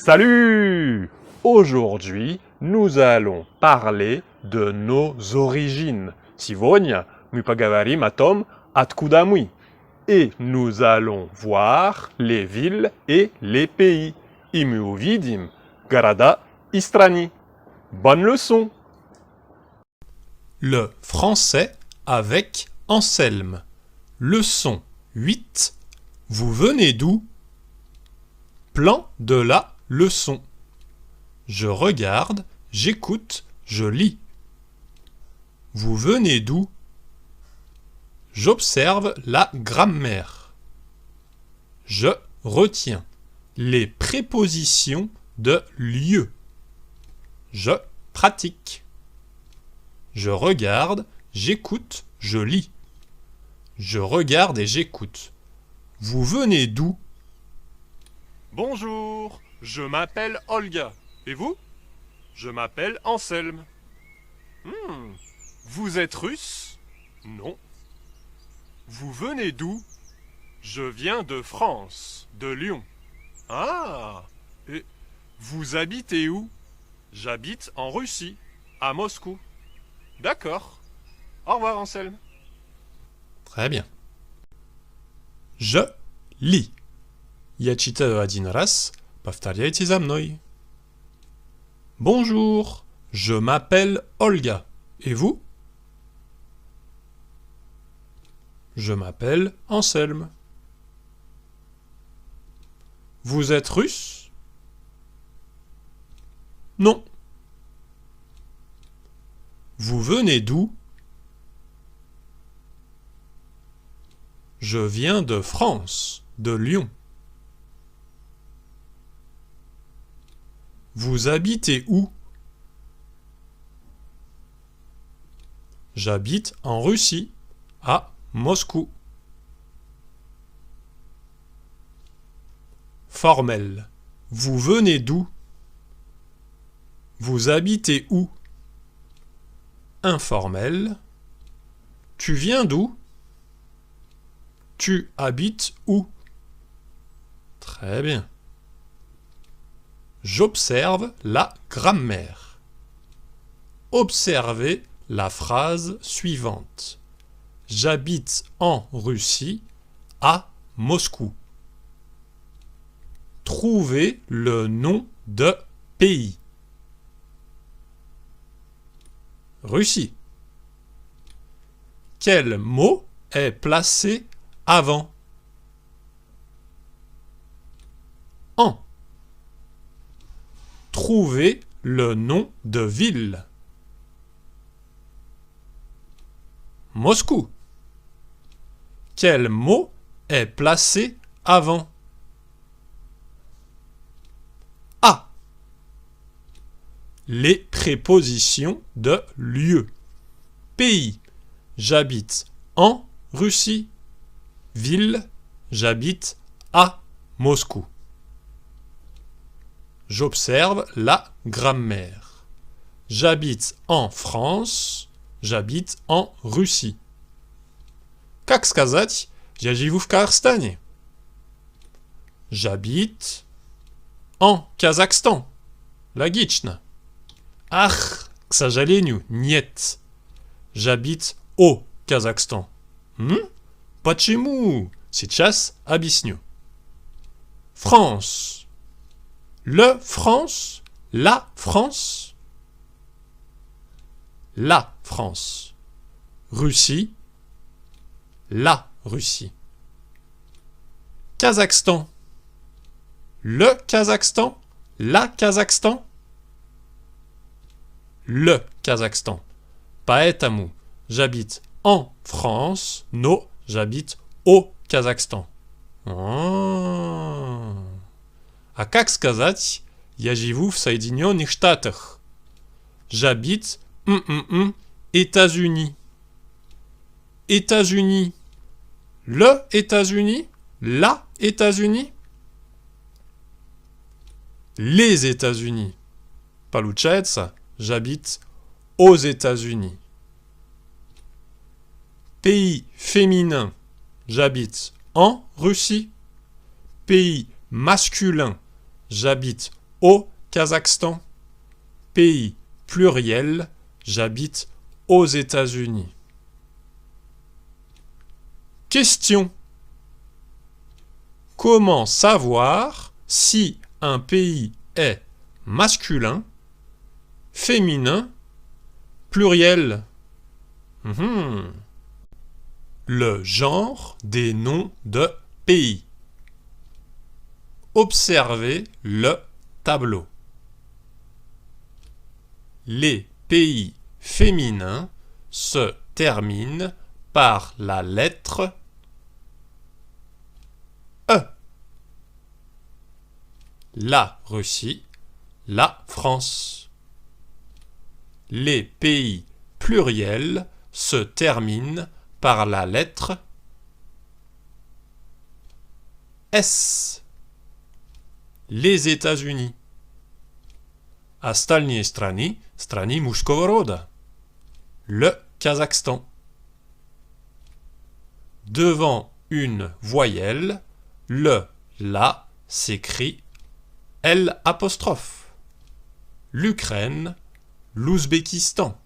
Salut! Aujourd'hui, nous allons parler de nos origines. Сегодня мы поговорим о том, откуда мы. Et nous allons voir les villes et les pays. И мы увидим города и страны. Bonne leçon! Le français avec Anselme. Leçon 8. Vous venez d'où? Plan de la leçon. Je regarde, j'écoute, je lis. Vous venez d'où? J'observe la grammaire. Je retiens les prépositions de lieu. Je pratique. Je regarde, j'écoute, je lis. Je regarde et j'écoute. Vous venez d'où? Bonjour, je m'appelle Olga. Et vous? Je m'appelle Anselme. Vous êtes russe? Non. Vous venez d'où? Je viens de France, de Lyon. Ah! Et vous habitez où? J'habite en Russie, à Moscou. D'accord. Au revoir, Anselme. Très bien. Je lis. Я читаю один раз, повторяйте за мной. Bonjour, je m'appelle Olga. Et vous? Je m'appelle Anselme. Vous êtes russe? Non. Vous venez d'où? Je viens de France, de Lyon. Vous habitez où? J'habite en Russie, à Moscou. Formel. Vous venez d'où? Vous habitez où? Informel. Tu viens d'où? Tu habites où? Très bien. J'observe la grammaire. Observez la phrase suivante. J'habite en Russie, à Moscou. Trouvez le nom de pays. Russie. Quel mot est placé avant? En. Trouvez le nom de ville. Moscou. Quel mot est placé avant? A. Les prépositions de lieu. Pays. J'habite en Russie. Ville. J'habite à Moscou. J'observe la grammaire. J'habite en France. J'habite en Russie. Как сказать «Я живу в Казахстане»? J'habite en Kazakhstan. Логично. Ах, к сожалению, нет. J'habite au Kazakhstan. Почему? Сейчас объясню. France. Le France. La France. La France. Russie. La Russie. Kazakhstan. Le Kazakhstan. La Kazakhstan. Le Kazakhstan. Поэтому j'habite en France. Non, j'habite au Kazakhstan. А как сказать «Я живу в Соединенных Штатах»? J'habite États-Unis. États-Unis. Le États-Unis? La États-Unis? Les États-Unis. Получается, j'habite aux États-Unis. Pays féminin. J'habite en Russie. Pays masculin. J'habite au Kazakhstan. Pays pluriel, j'habite aux États-Unis. Question. Comment savoir si un pays est masculin, féminin, pluriel? Le genre des noms de pays. Observez le tableau. Les pays féminins se terminent par la lettre E. La Russie, la France. Les pays pluriels se terminent par la lettre S. Les États-Unis. Остальные страны – страны мужского рода. Le Kazakhstan. Devant une voyelle, le la s'écrit L'. L'Ukraine, l'Ouzbékistan.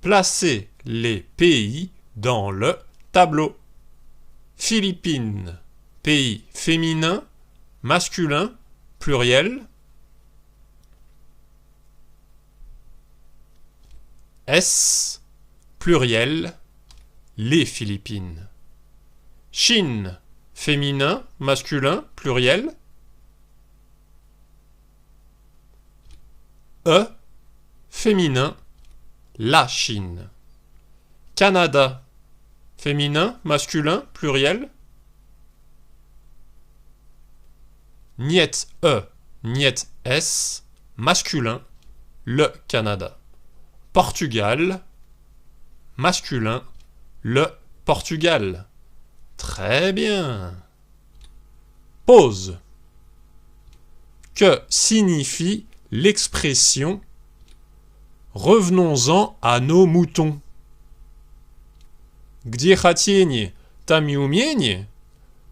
Placez les pays dans le tableau. Philippines, pays féminin, masculin, pluriel. S, pluriel, les Philippines. Chine, féminin, masculin, pluriel. E, féminin, la Chine. Canada, féminin, masculin, pluriel. Niet E, niet S, masculin, le Canada. Portugal, masculin, le Portugal. Très bien. Pause. Que signifie l'expression « Revenons-en à nos moutons » Где хотение, там и умение.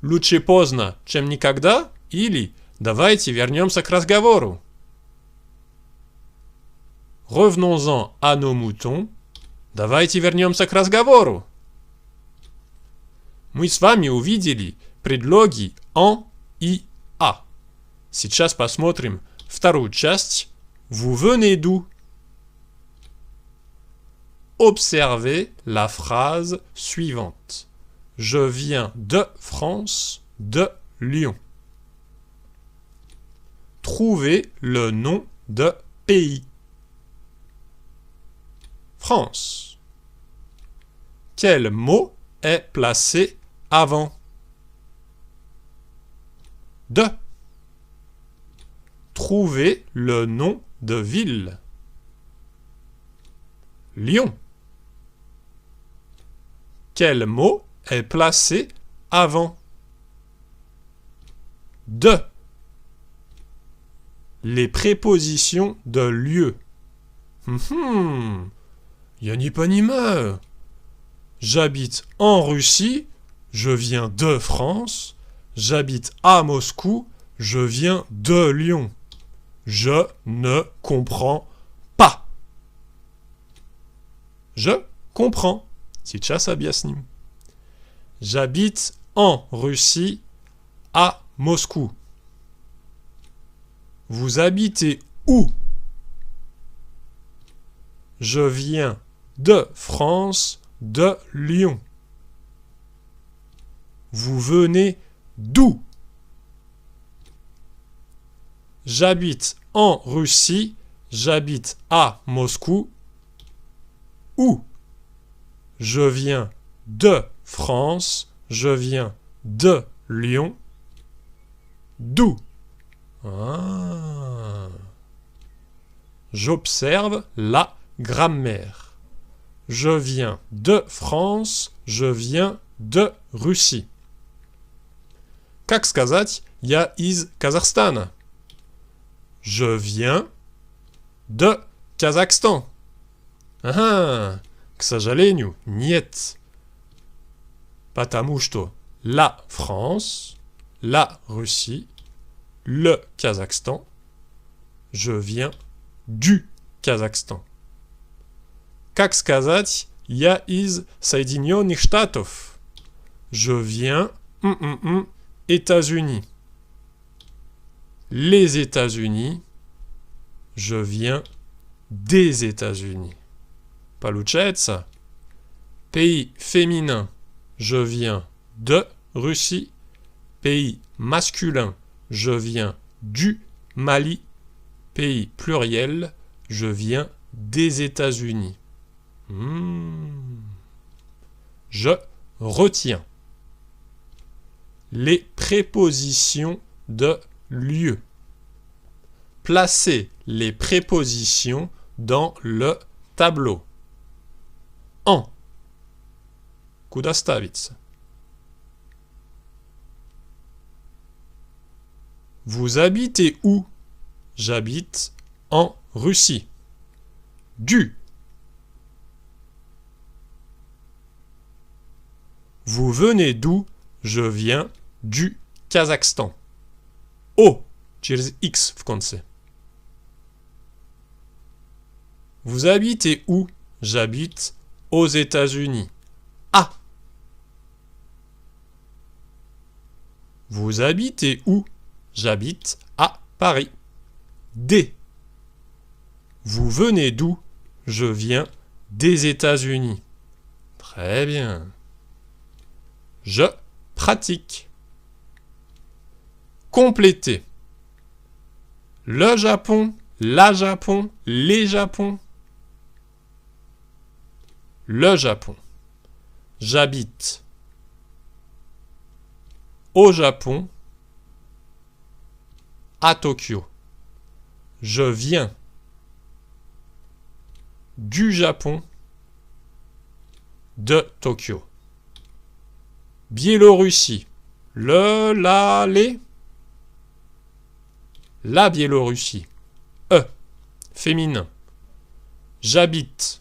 Лучше поздно, чем никогда. Или давайте вернемся к разговору. Revenons-en à nos moutons. Давайте вернемся к разговору. Мы с вами увидели предлоги en и a. Сейчас посмотрим вторую часть. Vous venez d'où? Observez la phrase suivante. Je viens de France, de Lyon. Trouvez le nom de pays. France. Quel mot est placé avant? De. Trouvez le nom de ville. Lyon. Quel mot est placé avant? De. Les prépositions de lieu. Я не понимаю. J'habite en Russie, je viens de France. J'habite à Moscou, je viens de Lyon. Je ne comprends pas. Je comprends. Сейчас объясним. J'habite en Russie, à Moscou. Vous habitez où? Je viens de France, de Lyon. Vous venez d'où? J'habite en Russie, j'habite à Moscou. Où? Je viens de France, je viens de Lyon. D'où? Ah. J'observe la grammaire. Je viens de France, je viens de Russie. Как сказать «Я из Казахстана»? Je viens de Kazakhstan. Ага, к сожалению, нет. Потому что la France, la Russie, le Kazakhstan. Je viens du Kazakhstan. Как сказать «Я из Соединенных Штатов»? Je viens États-Unis. Les États-Unis. Je viens des États-Unis. Получается. Pays féminin. Je viens de Russie. Pays masculin. Je viens du Mali. Pays pluriel. Je viens des États-Unis. Je retiens. Les prépositions de lieu. Placez les prépositions dans le tableau. En. Куда ставится? Vous habitez où? J'habite en Russie. Du. Vous venez d'où? Je viens du Kazakhstan. O. Через X в конце. Vous habitez où? J'habite aux États-Unis. A. Vous habitez où? J'habite à Paris. D. Vous venez d'où? Je viens des États-Unis. Très bien. Je pratique. Compléter. Le Japon, la Japon, les Japons. Le Japon. J'habite au Japon, à Tokyo. Je viens du Japon, de Tokyo. Biélorussie. Le, la, les. La Biélorussie. E. Féminin. J'habite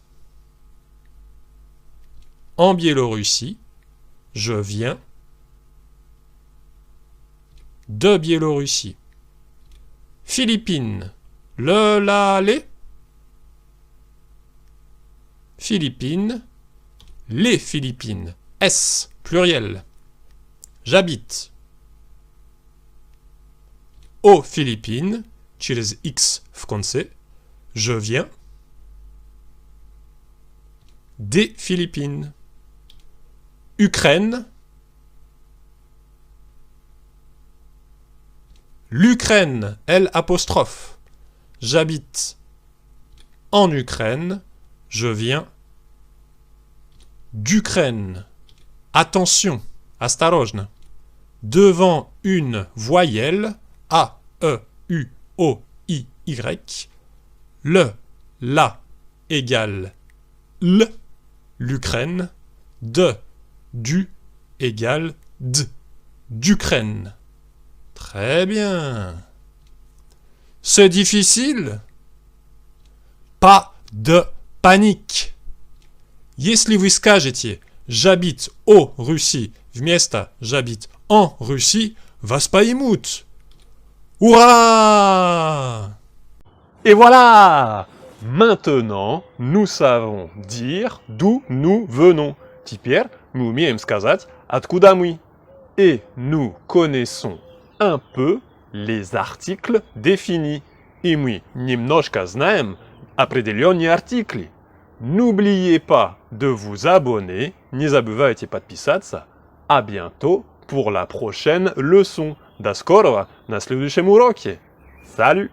en Biélorussie. Je viens de Biélorussie. Philippines. Le, la, les. Philippines. Les Philippines. S. Pluriel. J'habite aux Philippines. Через X в конце. Je viens des Philippines. Ukraine. L'Ukraine, L'. J'habite en Ukraine. Je viens d'Ukraine. Attention, осторожно. Devant une voyelle, A, E, U, O, I, Y, le, la égale L, l'Ukraine, de, du égale D, d'Ukraine. Très bien. C'est difficile? Pas de panique. Если вы скажете «j'habite au Russie» вместо «j'habite en Russie», вас поймут. Ура! Et voilà! Maintenant, nous savons dire d'où nous venons. Теперь мы умеем сказать «откуда мы». Et nous connaissons un peu les articles définis. И мы немножко знаем определенные артикли. N'oubliez pas de vous abonner, не забывайте подписаться. À bientôt pour la prochaine leçon. До скорого на следующем уроке. Salut!